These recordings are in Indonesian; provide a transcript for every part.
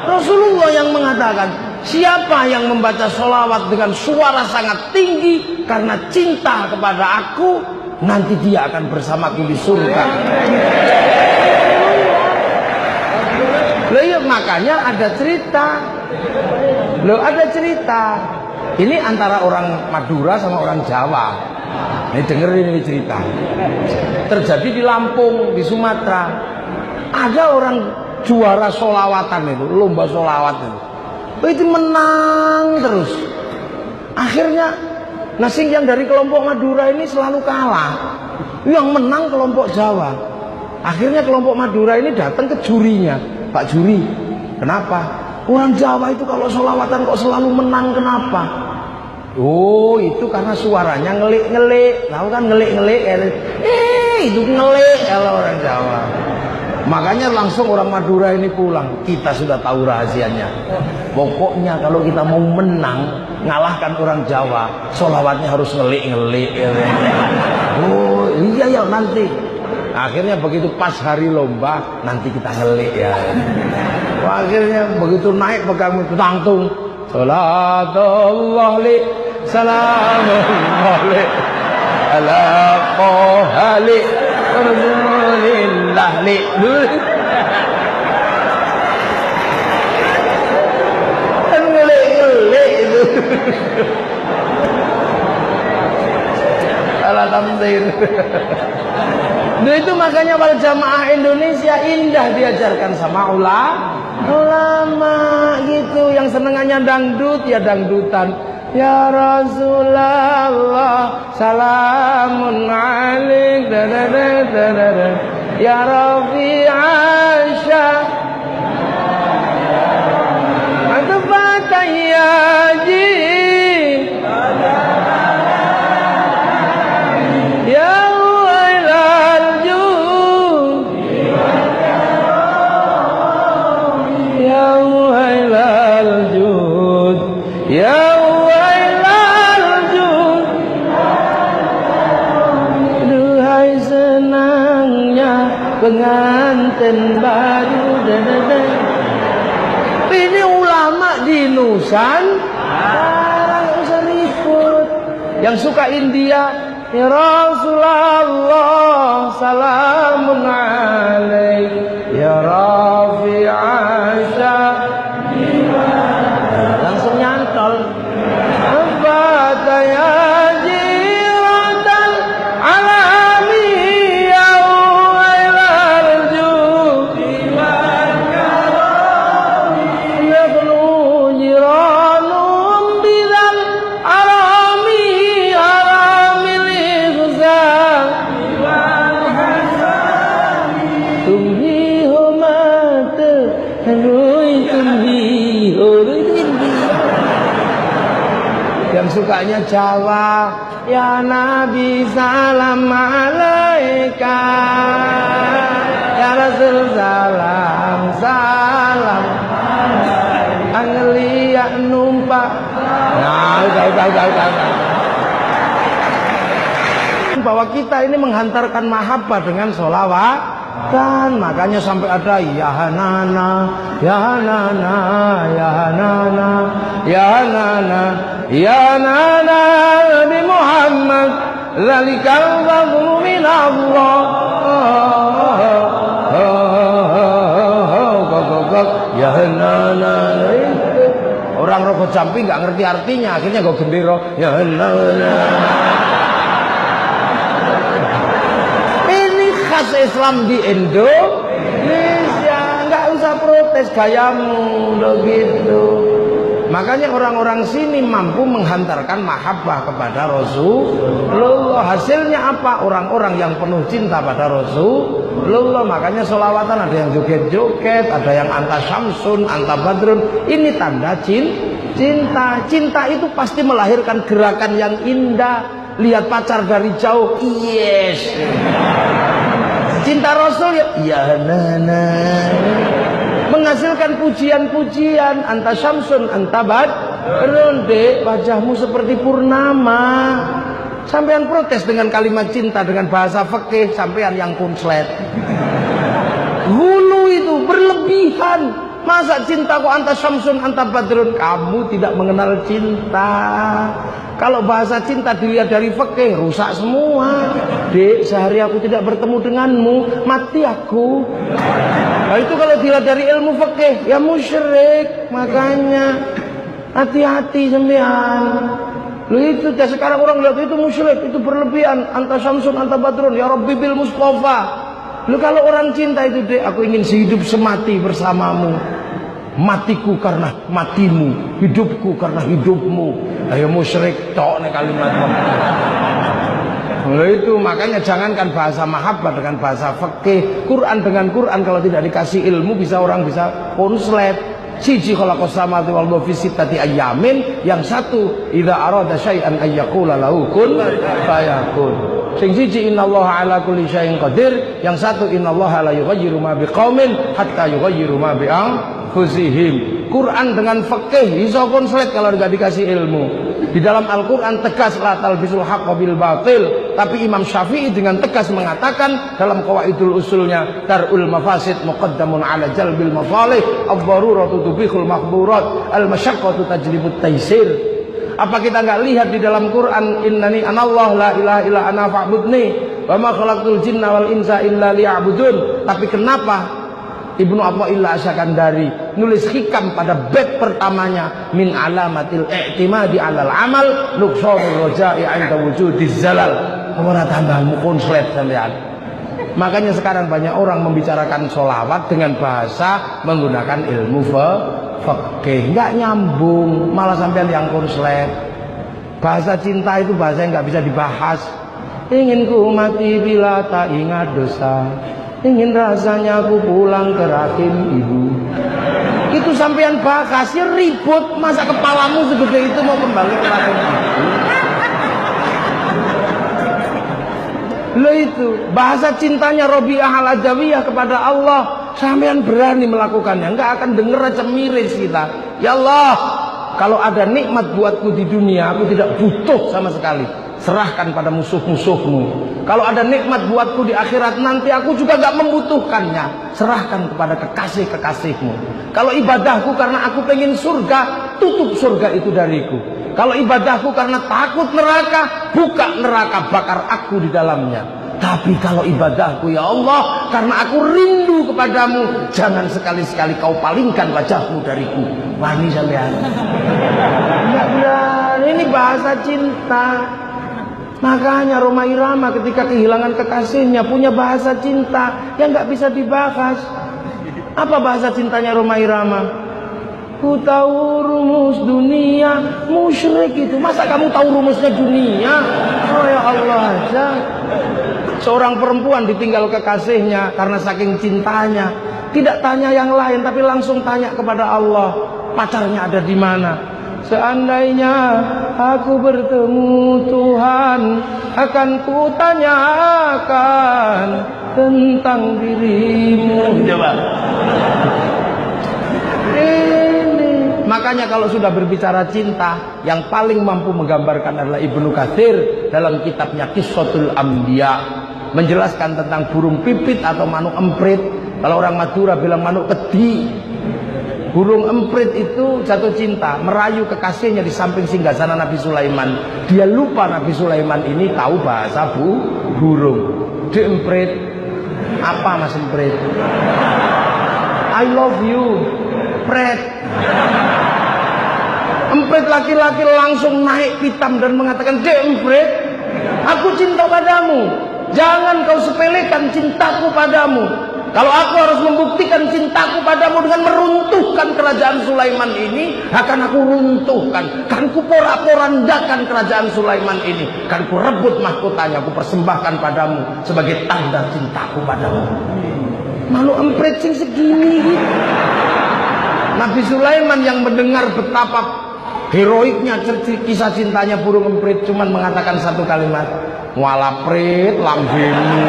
Rasulullah yang mengatakan, siapa yang membaca sholawat dengan suara sangat tinggi karena cinta kepada aku, nanti dia akan bersamaku di surga. Loh iya, makanya ada cerita. Loh ada cerita. Ini antara orang Madura sama orang Jawa. Ini dengerin ini cerita. Terjadi di Lampung, di Sumatera. Ada orang juara sholawatan itu, lomba sholawat itu. Itu menang terus. Akhirnya nasing yang dari kelompok Madura ini selalu kalah. Yang menang kelompok Jawa. Akhirnya kelompok Madura ini datang ke jurinya. Pak juri, kenapa? Orang Jawa itu kalau sholawatan kok selalu menang, kenapa? Oh, itu karena suaranya ngelik-ngelik. Tahu kan ngelik-ngelik? Itu ngelik kalau orang Jawa. Makanya langsung orang Madura ini pulang. Kita sudah tahu rahasianya. Pokoknya kalau kita mau menang, ngalahkan orang Jawa, sholawatnya harus ngelik-ngelik. Oh iya ya nanti. Akhirnya begitu pas hari lomba, nanti kita ngelik ya. Akhirnya begitu naik pegang itu tangtung. Salatullah li, salamullah li, ala qohali, Rasulillah li. Ngelik-ngelik itu. Salah tamzir. Nah itu makanya para jamaah Indonesia indah diajarkan sama ulama gitu. Yang senengannya dangdut ya dangdutan. Ya Rasulullah salamun alaik ya Rafi Asya Atfatayyaji ya pengantin baru. Ini ulama di Nusantara, nggak usah ribut. Yang suka India, ya Rasulullah salamun alaik ya Rafi Asya, langsung nyantol. Sukanya Jawa, ya Nabi salam alaika, ya Rasul salam salam, angeliak numpak. Nah, udah. Bahwa kita ini menghantarkan mahabbah dengan sholawat. Kan makanya sampai ada ya Hanana, ya Hanana, ya Hanana, ya Hanana, ya Nana Nabi Muhammad zalikal fadlu min Allah. Ya Nana. Orang rokok jampi nggak ngerti artinya, akhirnya gue gendero ya Nana. Ini khas Islam di Indonesia, nggak usah protes gayamu begitu. Makanya orang-orang sini mampu menghantarkan mahabbah kepada Rasulullah. Hasilnya apa? Orang-orang yang penuh cinta pada Rasulullah. Makanya sholawatan ada yang joget-joget, ada yang anta syamsun, anta badrun. Ini tanda cinta. Cinta itu pasti melahirkan gerakan yang indah. Lihat pacar dari jauh, yes. Cinta Rasul ya nana. Menghasilkan pujian-pujian, anta syamsun anta badrun, dek wajahmu seperti purnama. Sampean protes dengan kalimat cinta dengan bahasa fikih, sampean yang kunslet. Hulu itu berlebihan. Masa cintaku anta syamsun anta badrun? Kamu tidak mengenal cinta. Kalau bahasa cinta dilihat dari fikih rusak semua. Dek, sehari aku tidak bertemu denganmu, mati aku. Nah itu kalau dilihat dari ilmu fikih ya musyrik. Makanya hati-hati sampean. Lu itu sekarang orang lihat itu musyrik, itu berlebihan. Anta syamsun anta badrun ya Rabbi bil Mustafa. Lu kalau orang cinta itu, Dek, aku ingin sehidup semati bersamamu. Matiku karena matimu, hidupku karena hidupmu. Ayo musyrik tok nih kalimat. Nah itu makanya jangankan bahasa mahabbah dengan bahasa fikih, Quran dengan Quran kalau tidak dikasih ilmu orang bisa konslet. Siji khalaqas samawati wal arda fi sittati ayyamin, yang satu idza arada syai'an ay yaqula lahu kun fayakun. Sing siji innallaha ala kulli syai'in qadir, yang satu innallaha la yughayyiru ma biqaumin hatta yughayyiru ma bi anfusihim. Quran dengan fikih iso konslet kalau enggak dikasih ilmu. Di dalam Al-Quran tegas la talbisul haqqa bil batil, tapi Imam Syafi'i dengan tegas mengatakan dalam qawaidul usulnya darul mafasid muqaddamun ala jalbil mafalih, ad-daruratu tubihul mahdhurat, al-masyaqqatu tajlibut taysir. Apa kita enggak lihat di dalam Quran innani anallah la ilaha illa ana fa'budni wa ma khalaqtul jinna wal insa illa liya'budun. Tapi kenapa Ibnu Athaillah Asyakandari nulis hikam pada bab pertamanya min alamatil i'timadi alal amal nuqsanur raja'i 'inda wujudiz zalal. Ora tambahmu konslet sampean. Makanya sekarang banyak orang membicarakan sholawat dengan bahasa menggunakan ilmu fikih, enggak nyambung, malah sampean yang konslet. Bahasa cinta itu bahasa yang enggak bisa dibahas. Ingin ku mati bila tak ingat dosa, ingin rasanya aku pulang ke rahim ibu. Itu sampean bahas ya ribut. Masa kepalamu segede itu mau kembali ke rahim ibu? Loh itu bahasa cintanya Robiah al-Adawiyah kepada Allah. Sampean berani melakukannya, enggak akan denger aja miris kita. Ya Allah, kalau ada nikmat buatku di dunia, aku tidak butuh sama sekali. Serahkan pada musuh-musuhmu. Kalau ada nikmat buatku di akhirat nanti, aku juga gak membutuhkannya. Serahkan kepada kekasih-kekasihmu. Kalau ibadahku karena aku pengen surga, tutup surga itu dariku. Kalau ibadahku karena takut neraka, buka neraka, bakar aku di dalamnya. Tapi kalau ibadahku ya Allah karena aku rindu kepadamu, jangan sekali-sekali kau palingkan wajahmu dariku. Wani sampean. Enggak benar, ini bahasa cinta. Makanya Rhoma Irama ketika kehilangan kekasihnya punya bahasa cinta yang nggak bisa dibahas. Apa bahasa cintanya Rhoma Irama? Ku tahu rumus dunia, musyrik itu. Masa kamu tahu rumusnya dunia? Oh ya Allah aja. Seorang perempuan ditinggal kekasihnya karena saking cintanya, tidak tanya yang lain tapi langsung tanya kepada Allah, pacarnya ada di mana? Seandainya aku bertemu Tuhan, akan kutanyakan tentang dirimu. Coba. Makanya kalau sudah berbicara cinta, yang paling mampu menggambarkan adalah Ibnu Katsir dalam kitabnya Qissatul Anbiya, menjelaskan tentang burung pipit atau manuk emprit. Kalau orang Madura bilang manuk kedi. Burung emprit itu jatuh cinta, merayu kekasihnya di samping singgasana Nabi Sulaiman. Dia lupa Nabi Sulaiman ini tahu bahasa burung. Di emprit, apa mas emprit? I love you, pret. Emprit laki-laki langsung naik pitam dan mengatakan, Dek emprit, aku cinta padamu. Jangan kau sepelekan cintaku padamu. Kalau aku harus membuktikan cintaku padamu dengan meruntuhkan kerajaan Sulaiman ini, akan aku runtuhkan. Kan ku porak-porandakan kerajaan Sulaiman ini. Kan ku rebut mahkotanya, ku persembahkan padamu sebagai tanda cintaku padamu. Malu empret sing segini. Nabi Sulaiman yang mendengar betapa heroiknya kisah cintanya burung emprit cuman mengatakan satu kalimat, walaprit lambemu.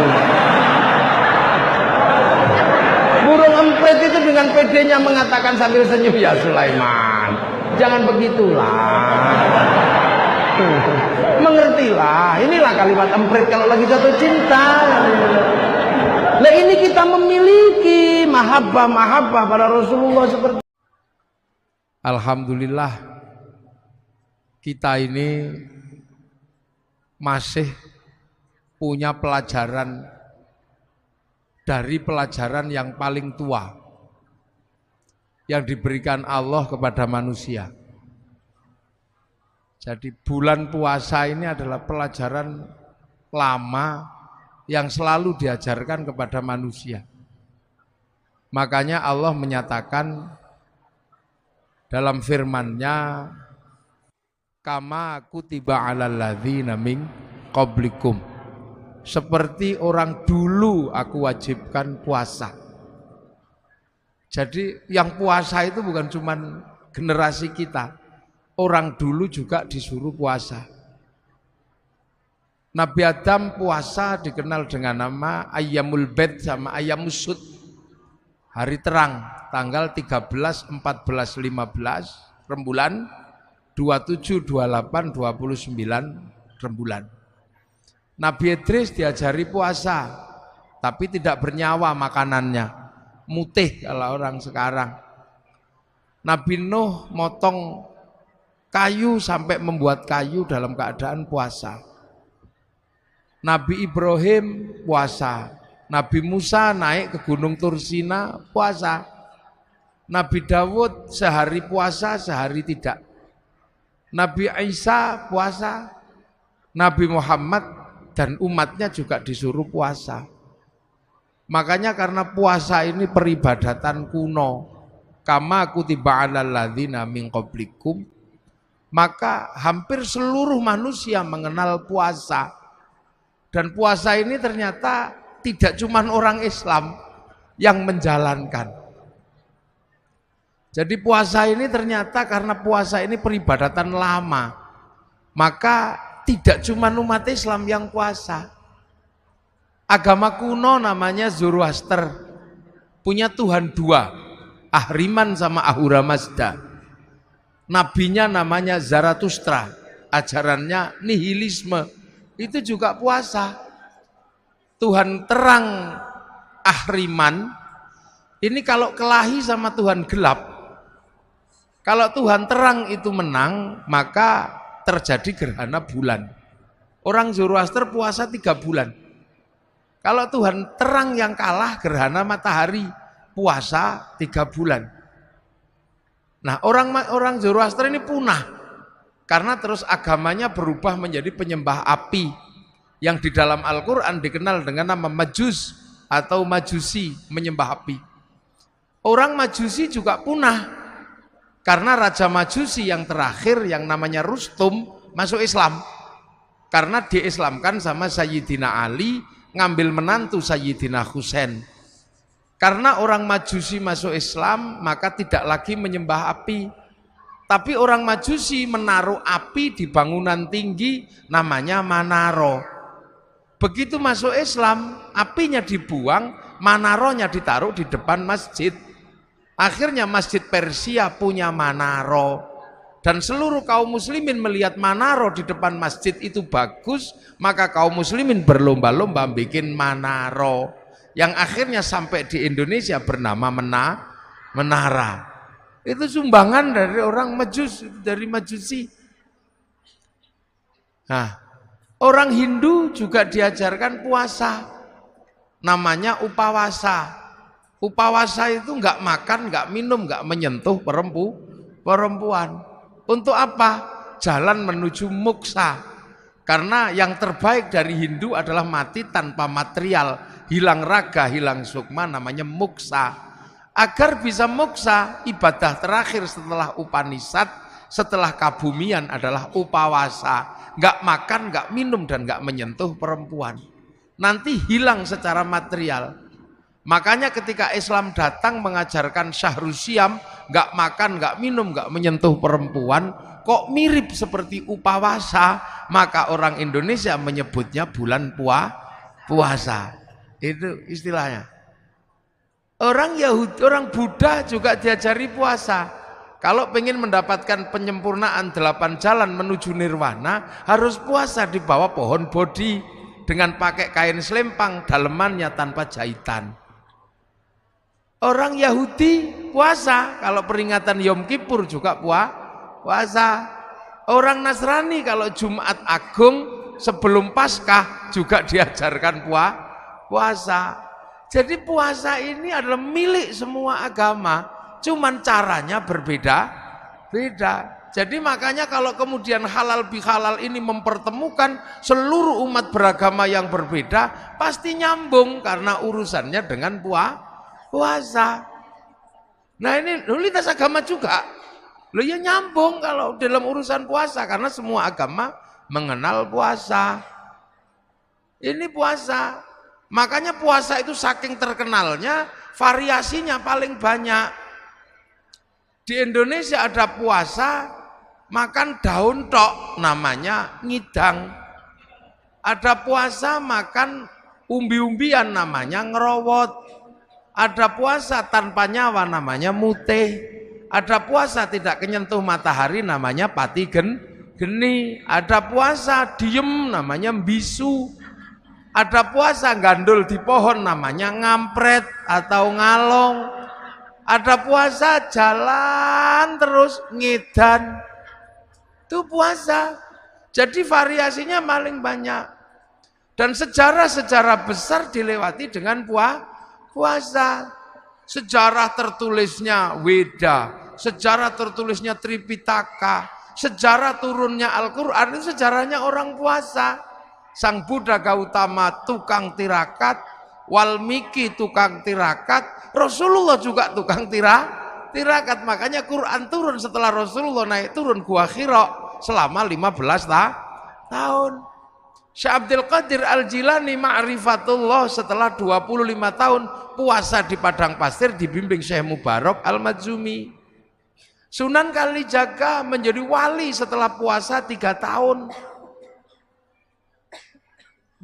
Burung emprit itu dengan pedenya mengatakan sambil senyum, ya Sulaiman, jangan begitulah. Mengertilah, inilah kalimat emprit kalau lagi jatuh cinta. Nah ini kita memiliki mahabbah pada Rasulullah seperti. Alhamdulillah kita ini masih punya pelajaran dari pelajaran yang paling tua yang diberikan Allah kepada manusia. Jadi bulan puasa ini adalah pelajaran lama yang selalu diajarkan kepada manusia. Makanya Allah menyatakan dalam firman-Nya, kama kutiba 'alal ladzina min qablikum, seperti orang dulu aku wajibkan puasa. Jadi yang puasa itu bukan cuma generasi kita, orang dulu juga disuruh puasa. Nabi Adam puasa dikenal dengan nama Ayyamul Bid sama Ayyamus Sud, hari terang, tanggal 13, 14, 15 rembulan, 27, 28, 29 rembulan. Nabi Idris diajari puasa, tapi tidak bernyawa makanannya, mutih kalau orang sekarang. Nabi Nuh motong kayu sampai membuat kayu dalam keadaan puasa. Nabi Ibrahim puasa. Nabi Musa naik ke Gunung Tursina puasa. Nabi Dawud sehari puasa, sehari tidak. Nabi Isa puasa. Nabi Muhammad dan umatnya juga disuruh puasa. Makanya karena puasa ini peribadatan kuno, kama kutiba 'alal ladzina min qablikum, maka hampir seluruh manusia mengenal puasa. Dan puasa ini ternyata tidak cuma orang Islam yang menjalankan. Jadi puasa ini ternyata karena puasa ini peribadatan lama, maka tidak cuma umat Islam yang puasa. Agama kuno namanya Zoroaster, punya Tuhan dua, Ahriman sama Ahura Mazda. Nabinya namanya Zarathustra, ajarannya nihilisme, itu juga puasa. Tuhan terang Ahriman ini kalau kelahi sama Tuhan gelap. Kalau Tuhan terang itu menang, maka terjadi gerhana bulan. Orang Zoroaster puasa 3 bulan. Kalau Tuhan terang yang kalah, gerhana matahari, puasa 3 bulan. Nah, orang Zoroaster ini punah karena terus agamanya berubah menjadi penyembah api yang di dalam Al-Quran dikenal dengan nama Majus atau Majusi, menyembah api. Orang Majusi juga punah karena Raja Majusi yang terakhir yang namanya Rustum masuk Islam. Karena diislamkan sama Sayyidina Ali, ngambil menantu Sayyidina Husain. Karena orang Majusi masuk Islam, maka tidak lagi menyembah api. Tapi orang Majusi menaruh api di bangunan tinggi namanya Manaro. Begitu masuk Islam, apinya dibuang, Manaronya ditaruh di depan masjid. Akhirnya masjid Persia punya Manaro, dan seluruh kaum muslimin melihat Manaro di depan masjid itu bagus, maka kaum muslimin berlomba-lomba bikin Manaro yang akhirnya sampai di Indonesia bernama Menara. Itu sumbangan dari orang Majus, dari Majusi. Nah, orang Hindu juga diajarkan puasa, namanya upawasa. Upawasa itu enggak makan, enggak minum, enggak menyentuh perempuan. Untuk apa? Jalan menuju moksa. Karena yang terbaik dari Hindu adalah mati tanpa material, hilang raga, hilang sukma, namanya moksa. Agar bisa moksa, ibadah terakhir setelah Upanishad, setelah kabumian adalah upawasa. Enggak makan, enggak minum, dan enggak menyentuh perempuan. Nanti hilang secara material. Makanya ketika Islam datang mengajarkan Syahrusiam, nggak makan, nggak minum, nggak menyentuh perempuan, kok mirip seperti upawasa, maka orang Indonesia menyebutnya bulan puasa. Itu istilahnya. Orang Yahudi, orang Buddha juga diajari puasa. Kalau pengen mendapatkan penyempurnaan 8 jalan menuju nirwana, harus puasa di bawah pohon Bodhi. dengan pakai kain selempang, dalemannya tanpa jahitan. Orang Yahudi puasa, kalau peringatan Yom Kippur juga puasa. Orang Nasrani kalau Jumat Agung sebelum Paskah juga diajarkan puasa. Jadi puasa ini adalah milik semua agama, cuman caranya berbeda-beda. Jadi makanya kalau kemudian halal bihalal ini mempertemukan seluruh umat beragama yang berbeda, pasti nyambung karena urusannya dengan puasa. Nah ini lintas agama juga. Loh ya nyambung kalau dalam urusan puasa karena semua agama mengenal puasa. Ini puasa. Makanya puasa itu saking terkenalnya, variasinya paling banyak. Di Indonesia ada puasa makan daun tok, namanya ngidang. Ada puasa makan umbi-umbian, namanya ngerowot. Ada puasa tanpa nyawa, namanya mutih. Ada puasa tidak kenyentuh matahari, namanya pati geni. Ada puasa diem, namanya bisu. Ada puasa gandul di pohon, namanya ngampret atau ngalong. Ada puasa jalan terus ngedan, itu puasa. Jadi variasinya paling banyak. Dan sejarah-sejarah besar dilewati dengan puasa. Sejarah tertulisnya Weda, sejarah tertulisnya Tripitaka, sejarah turunnya Al-Quran, itu sejarahnya orang puasa. Sang Buddha Gautama tukang tirakat, Walmiki tukang tirakat, Rasulullah juga tukang tirakat. Makanya Quran turun setelah Rasulullah naik turun Gua Hira selama 15 tahun. Syekh Abdul Qadir Al-Jilani Ma'rifatullah setelah 25 tahun puasa di padang pasir dibimbing Syekh Mubarak Al-Madzumi. Sunan Kalijaga menjadi wali setelah puasa 3 tahun.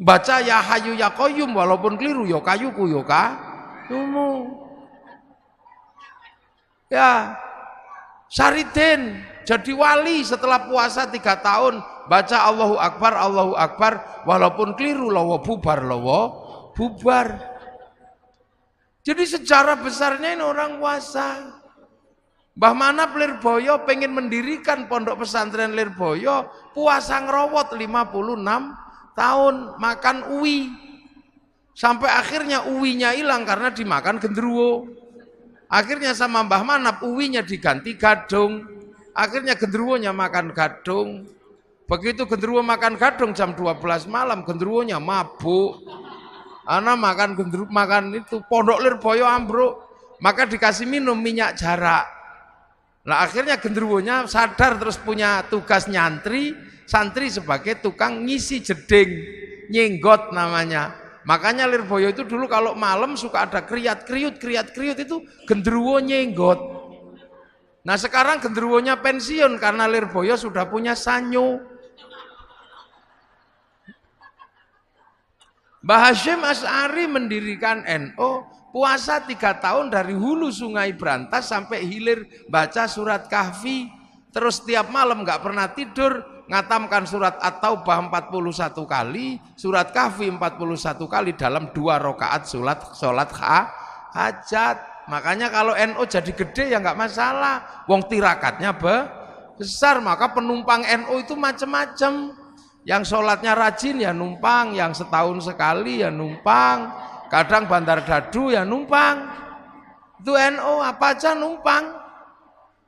Baca ya hayu ya qayyum walaupun keliru ya kayuku ya kayumu. Ya, Saridin jadi wali setelah puasa 3 tahun. Baca Allahu Akbar walaupun keliru lawa bubar. Jadi sejarah besarnya ini orang puasa. Mbah Manap Lirboyo pengen mendirikan pondok pesantren Lirboyo, puasa ngerowot 56 tahun, makan uwi. Sampai akhirnya uwinya hilang karena dimakan genderuwo. Akhirnya sama Mbah Manap uwinya diganti gadung. Akhirnya genderuwonya makan gadung. Begitu genderuwo makan gadung jam 12 malam, genderuwonya mabuk. Ana makan itu pondok Lirboyo ambruk, maka dikasih minum minyak jarak. Nah akhirnya genderuwonya sadar terus punya tugas santri sebagai tukang ngisi jeding, nyenggot namanya. Makanya Lirboyo itu dulu kalau malam suka ada kriat-kriut itu genderuwo nyenggot. Nah sekarang genderuwonya pensiun karena Lirboyo sudah punya sanyo. Mbah Hasyim Asy'ari mendirikan NU, puasa 3 tahun dari hulu sungai Brantas sampai hilir baca surat Kahfi. Terus tiap malam nggak pernah tidur, ngatamkan surat At-Taubah 41 kali, surat Kahfi 41 kali dalam 2 rakaat sholat hajat. Makanya kalau NU jadi gede ya nggak masalah, wong tirakatnya besar, maka penumpang NU itu macam-macam. Yang sholatnya rajin ya numpang, yang setahun sekali ya numpang, kadang Bandar Dadu ya numpang. Itu NU apa aja numpang.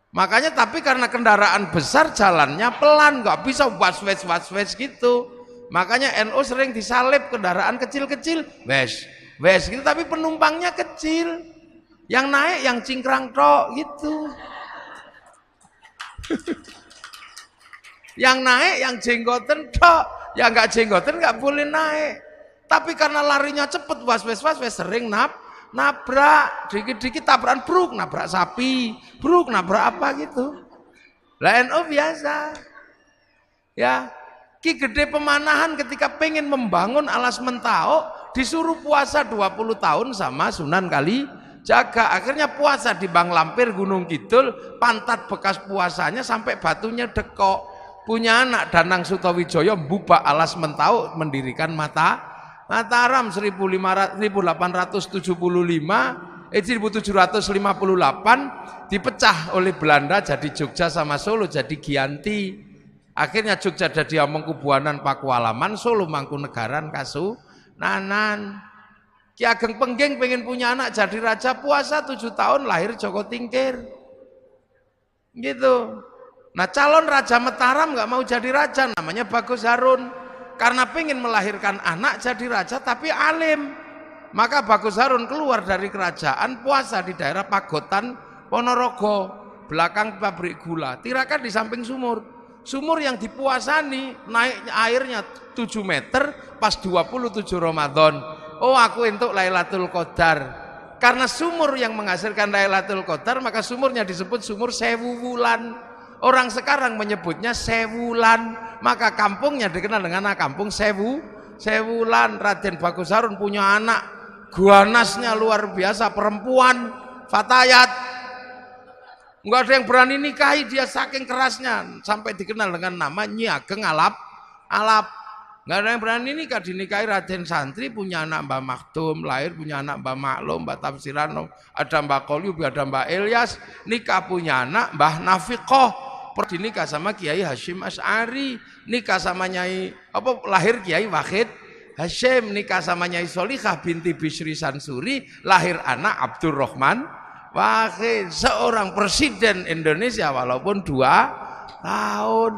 Makanya tapi karena kendaraan besar jalannya pelan, nggak bisa was-wes gitu. Makanya NU sering disalib kendaraan kecil-kecil, wes gitu, tapi penumpangnya kecil. Yang naik yang cingkrang tok gitu. Yang naik yang jenggoten tok, yang nggak jenggoten nggak boleh naik. Tapi karena larinya cepet, was-wes sering nabrak, dikit-dikit tabrakan bruk, nabrak sapi, bruk, nabrak apa gitu. Lah NU biasa. Ya, Ki Gede Pemanahan ketika pengen membangun alas mentau, disuruh puasa 20 tahun sama Sunan Kalijaga. Akhirnya puasa di Bang Lampir Gunung Kidul, pantat bekas puasanya sampai batunya dekok. punya anak Danang Sutawijaya mbubak alas Mentau mendirikan Mataram 1758 dipecah oleh Belanda jadi Jogja sama Solo jadi Giyanti. Akhirnya Jogja jadi Amangkubuanan Pakualaman, Solo Mangkunegaran Kasunanan. Ki Ageng Pengging pengen punya anak jadi raja, puasa 7 tahun, lahir Joko Tingkir. Gitu. Nah calon Raja Mataram nggak mau jadi raja, namanya Bagus Harun. Karena pengen melahirkan anak jadi raja tapi alim. Maka Bagus Harun keluar dari kerajaan, puasa di daerah Pagotan Ponorogo, belakang pabrik gula. Tirakan di samping sumur. Sumur yang dipuasani naik airnya 7 meter pas 27 Ramadan. Oh aku untuk Lailatul Qadar. Karena sumur yang menghasilkan Lailatul Qadar, maka sumurnya disebut sumur Sewu Wulan. Orang sekarang menyebutnya Sewulan, maka kampungnya dikenal dengan kampung Sewulan. Raden Bagus Harun punya anak, ganasnya luar biasa, perempuan, fatayat. Enggak ada yang berani nikahi dia saking kerasnya, sampai dikenal dengan nama Nyi Ageng Alap. Enggak ada yang berani nikah, dinikahi Raden Santri, punya anak Mbah Maktum, lahir punya anak Mbah Maklum, Mbah Tafsirano, ada Mbah Kolyub, ada Mbah Ilyas, nikah punya anak Mbah Nafiqoh, dinikah sama Kiai Hashim Asy'ari, nikah sama Nyai lahir Kiai Wahid Hashim, nikah sama Nyai Solikah binti Bisri Sansuri, lahir anak Abdurrahman Wahid, seorang presiden Indonesia walaupun 2 tahun.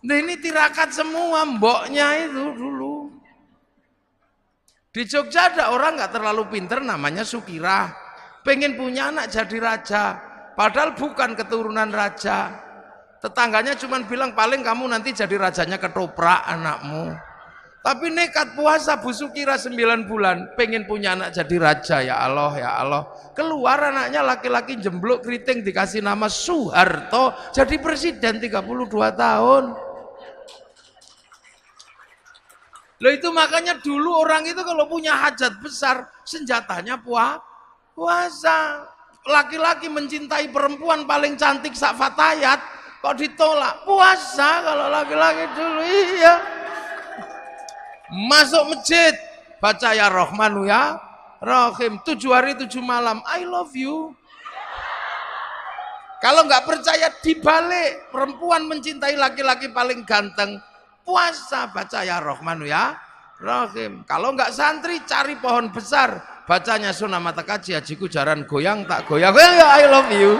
Nah ini tirakat semua mboknya itu dulu. Di Jogja ada orang nggak terlalu pinter namanya Sukirah, pengen punya anak jadi raja, padahal bukan keturunan raja. Tetangganya cuma bilang paling kamu nanti jadi rajanya ketoprak anakmu. Tapi nekat puasa Bu Sukirah 9 bulan, pengen punya anak jadi raja, ya Allah ya Allah. Keluar anaknya laki-laki jemblok keriting, dikasih nama Soeharto, jadi presiden 32 tahun. Loh itu makanya dulu orang itu kalau punya hajat besar, senjatanya puasa. Laki-laki mencintai perempuan paling cantik sak fatayat, kok ditolak? Puasa kalau laki-laki dulu, iya. Masuk masjid, baca ya Rahmanu ya Rahim, 7 hari 7 malam, I love you. Kalau nggak percaya dibalik, perempuan mencintai laki-laki paling ganteng, puasa, baca ya Rahmanu ya Rahim. Kalau nggak santri, cari pohon besar, bacanya Sunnah Mata Kaji Hajiku Jaran Goyang Tak Goyang, I love you.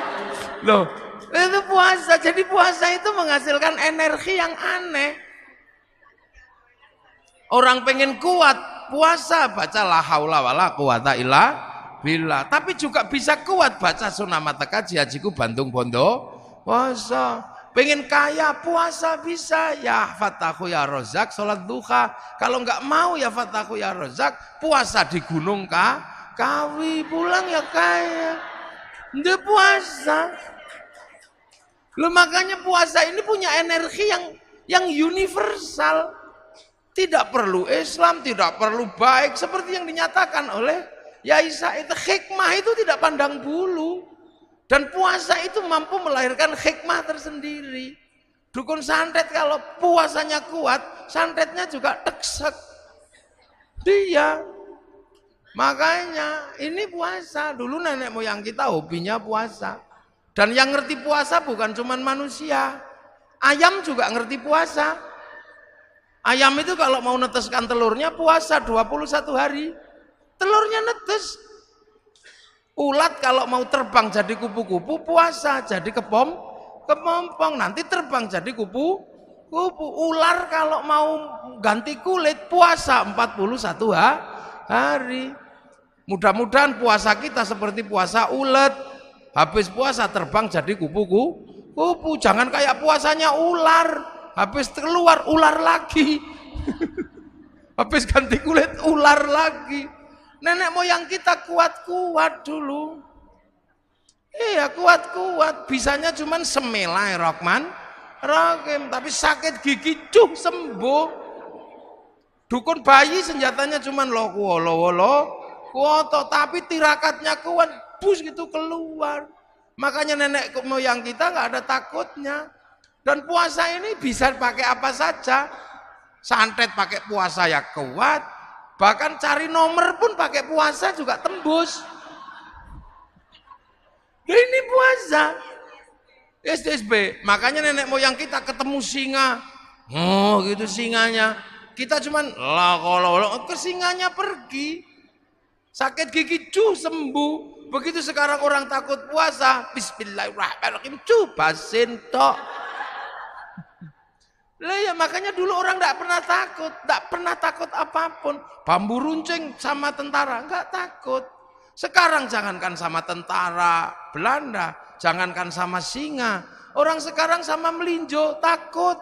Loh, itu puasa. Jadi puasa itu menghasilkan energi yang aneh. Orang pengen kuat, puasa, baca la haula wala quwata illa billah. Tapi juga bisa kuat, baca Sunnah Mata Kaji Hajiku Bandung Bondo puasa. Pengen kaya, puasa bisa, ya Fatahu ya Rozak, sholat duha. Kalau nggak mau ya Fatahu ya Rozak, puasa di Gunung Kawi, pulang ya kaya. Dia puasa. Loh makanya puasa ini punya energi yang universal. Tidak perlu Islam, tidak perlu baik, seperti yang dinyatakan oleh Yai Said. Hikmah itu tidak pandang bulu. Dan puasa itu mampu melahirkan hikmah tersendiri. Dukun santet kalau puasanya kuat, santetnya juga teksek. Dia. Makanya ini puasa. Dulu nenek moyang kita hobinya puasa. Dan yang ngerti puasa bukan cuma manusia. Ayam juga ngerti puasa. Ayam itu kalau mau neteskan telurnya puasa 21 hari. Telurnya netes. Ulat kalau mau terbang jadi kupu-kupu puasa, jadi kepompong, nanti terbang jadi kupu-kupu. Ular kalau mau ganti kulit puasa 41 hari. Mudah-mudahan puasa kita seperti puasa ulet. Habis puasa terbang jadi kupu-kupu. Jangan kayak puasanya ular. Habis keluar ular lagi. Habis ganti kulit ular lagi. Nenek moyang kita kuat-kuat dulu. Iya kuat-kuat. Bisanya cuman semelai Rahman Rahim. Tapi sakit gigi sembuh. Dukun bayi senjatanya cuman kuoto. Tapi tirakatnya kuat, bus gitu keluar. Makanya nenek moyang kita nggak ada takutnya. Dan puasa ini bisa pakai apa saja. Santet pakai puasa ya kuat. Bahkan cari nomor pun pakai puasa juga tembus. Ini puasa. SDSB. Makanya nenek moyang kita ketemu singa. Oh gitu singanya. Kita cuman kalau ke singanya pergi. Sakit gigi sembuh. Begitu sekarang orang takut puasa. Bismillahirrahmanirrahim. Basin tok. Lah ya makanya dulu orang tidak pernah takut apapun. Bambu runcing sama tentara enggak takut. Sekarang jangankan sama tentara Belanda, jangankan sama singa, orang sekarang sama melinjo takut.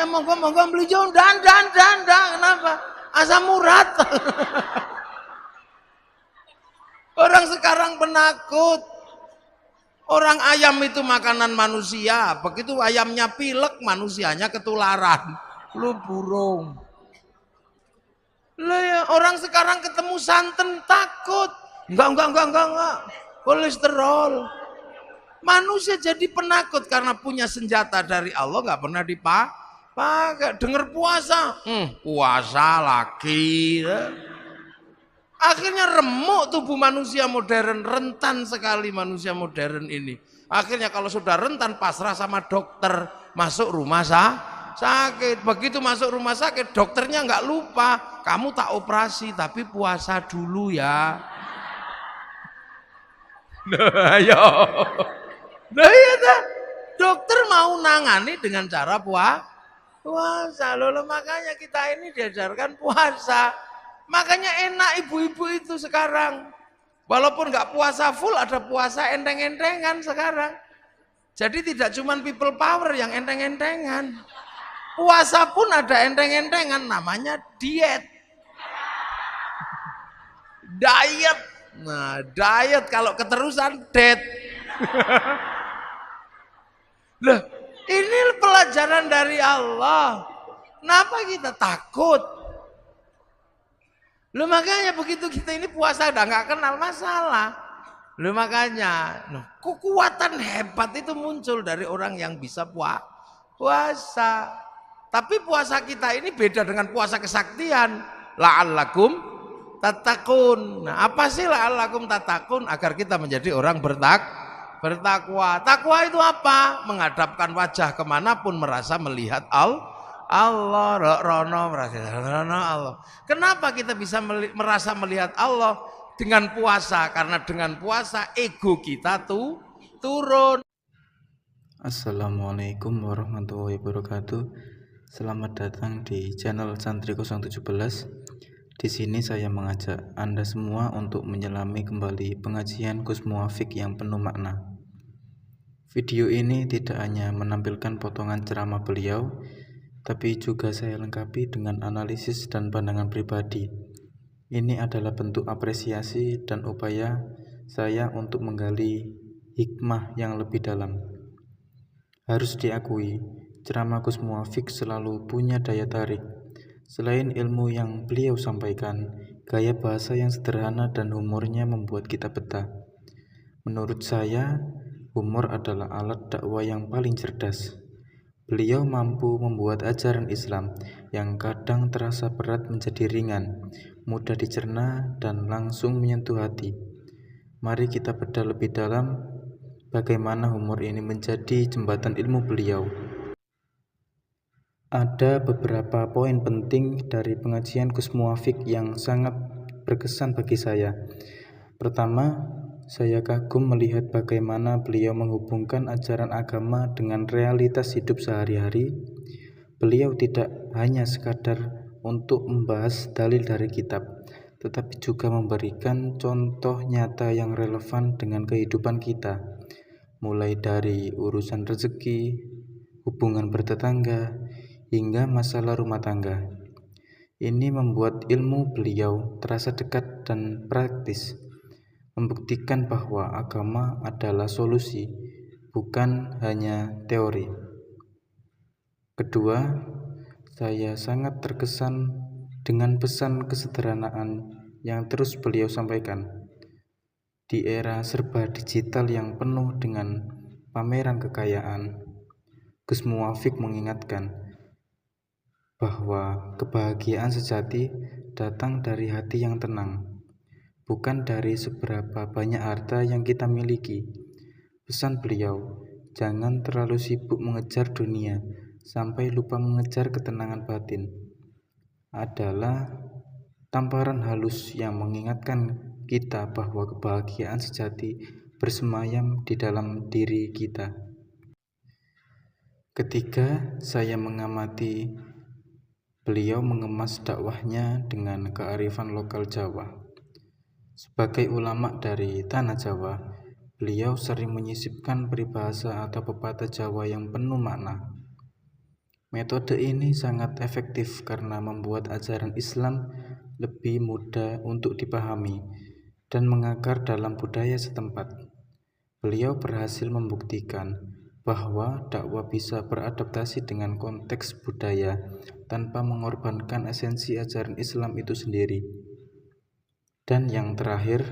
Monggo melinjo dan kenapa? Asam urat. Orang sekarang penakut. Orang ayam itu makanan manusia, begitu ayamnya pilek, manusianya ketularan. Lu burung. Lah ya, orang sekarang ketemu santan takut. Enggak. Kolesterol. Manusia jadi penakut karena punya senjata dari Allah enggak pernah dipakai. Dengar puasa, puasa lagi. Akhirnya remuk tubuh manusia modern, rentan sekali manusia modern ini. Akhirnya kalau sudah rentan pasrah sama dokter, masuk rumah sakit. Begitu masuk rumah sakit, dokternya nggak lupa, kamu tak operasi tapi puasa dulu ya. Nah ya dah. Dokter mau nangani dengan cara puasa. Loh, makanya kita ini diajarkan puasa. Makanya enak ibu-ibu itu sekarang. Walaupun nggak puasa full, ada puasa enteng-entengan sekarang. Jadi tidak cuma people power yang enteng-entengan. Puasa pun ada enteng-entengan, namanya diet. Diet. Nah, diet kalau keterusan dead. Loh, ini pelajaran dari Allah. Kenapa kita takut? Lu makanya begitu kita ini puasa udah nggak kenal masalah. Lu makanya kekuatan hebat itu muncul dari orang yang bisa puasa. Tapi puasa kita ini beda dengan puasa kesaktian. La'allakum tattaqun. Nah, apa sih la'allakum tattaqun? Agar kita menjadi orang bertakwa. Takwa itu apa? Menghadapkan wajah kemanapun merasa melihat Allah. Allah. Kenapa kita bisa merasa melihat Allah? Dengan puasa. Karena dengan puasa ego kita tuh turun. Assalamualaikum warahmatullahi wabarakatuh. Selamat datang di channel Santri 017. Di sini saya mengajak Anda semua untuk menyelami kembali pengajian Gus Muwafiq yang penuh makna. Video ini tidak hanya menampilkan potongan ceramah beliau, tapi juga saya lengkapi dengan analisis dan pandangan pribadi. Ini adalah bentuk apresiasi dan upaya saya untuk menggali hikmah yang lebih dalam. Harus diakui, ceramah Gus Muwafiq selalu punya daya tarik. Selain ilmu yang beliau sampaikan, gaya bahasa yang sederhana dan humornya membuat kita betah. Menurut saya, humor adalah alat dakwah yang paling cerdas. Beliau mampu membuat ajaran Islam yang kadang terasa berat menjadi ringan, mudah dicerna, dan langsung menyentuh hati. Mari kita bedah lebih dalam bagaimana humor ini menjadi jembatan ilmu beliau. Ada beberapa poin penting dari pengajian Gus Muwafiq yang sangat berkesan bagi saya. Pertama, saya kagum melihat bagaimana beliau menghubungkan ajaran agama dengan realitas hidup sehari-hari. Beliau tidak hanya sekadar untuk membahas dalil dari kitab, tetapi juga memberikan contoh nyata yang relevan dengan kehidupan kita, mulai dari urusan rezeki, hubungan bertetangga, hingga masalah rumah tangga. Ini membuat ilmu beliau terasa dekat dan praktis, membuktikan bahwa agama adalah solusi, bukan hanya teori. Kedua, saya sangat terkesan dengan pesan kesederhanaan yang terus beliau sampaikan. Di era serba digital yang penuh dengan pameran kekayaan. Gus Muwafiq mengingatkan bahwa kebahagiaan sejati datang dari hati yang tenang, bukan dari seberapa banyak harta yang kita miliki. Pesan beliau, jangan terlalu sibuk mengejar dunia sampai lupa mengejar ketenangan batin, adalah tamparan halus yang mengingatkan kita bahwa kebahagiaan sejati bersemayam di dalam diri kita. Ketika saya mengamati beliau mengemas dakwahnya dengan kearifan lokal Jawa. Sebagai ulama dari tanah Jawa, beliau sering menyisipkan peribahasa atau pepatah Jawa yang penuh makna. Metode ini sangat efektif karena membuat ajaran Islam lebih mudah untuk dipahami dan mengakar dalam budaya setempat. Beliau berhasil membuktikan bahwa dakwah bisa beradaptasi dengan konteks budaya tanpa mengorbankan esensi ajaran Islam itu sendiri. Dan yang terakhir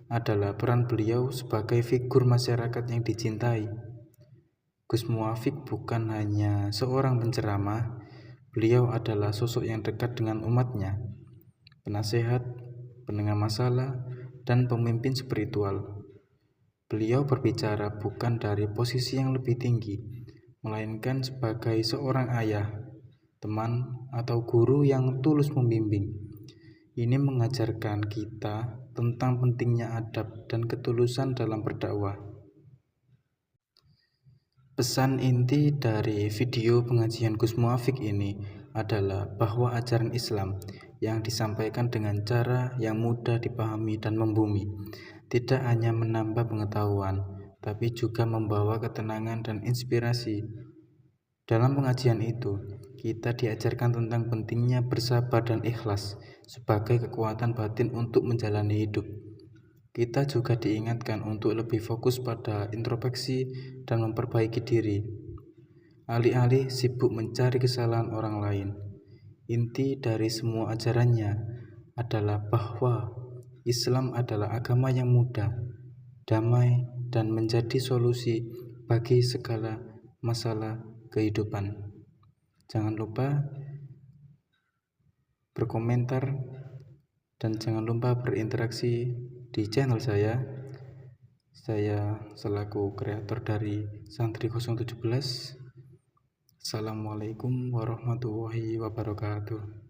adalah peran beliau sebagai figur masyarakat yang dicintai. Gus Muwafiq bukan hanya seorang penceramah, beliau adalah sosok yang dekat dengan umatnya, penasehat, penengah masalah, dan pemimpin spiritual. Beliau berbicara bukan dari posisi yang lebih tinggi, melainkan sebagai seorang ayah, teman, atau guru yang tulus membimbing. Ini mengajarkan kita tentang pentingnya adab dan ketulusan dalam berdakwah. Pesan inti dari video pengajian Gus Muwafiq ini adalah bahwa ajaran Islam yang disampaikan dengan cara yang mudah dipahami dan membumi tidak hanya menambah pengetahuan, tapi juga membawa ketenangan dan inspirasi. Dalam pengajian itu, kita diajarkan tentang pentingnya bersabar dan ikhlas sebagai kekuatan batin untuk menjalani hidup. Kita juga diingatkan untuk lebih fokus pada introspeksi dan memperbaiki diri, alih-alih sibuk mencari kesalahan orang lain. Inti dari semua ajarannya adalah bahwa Islam adalah agama yang mudah, damai, dan menjadi solusi bagi segala masalah kehidupan. Jangan lupa berkomentar dan jangan lupa berinteraksi di channel saya. Saya selaku kreator dari Santri 017. Assalamualaikum warahmatullahi wabarakatuh.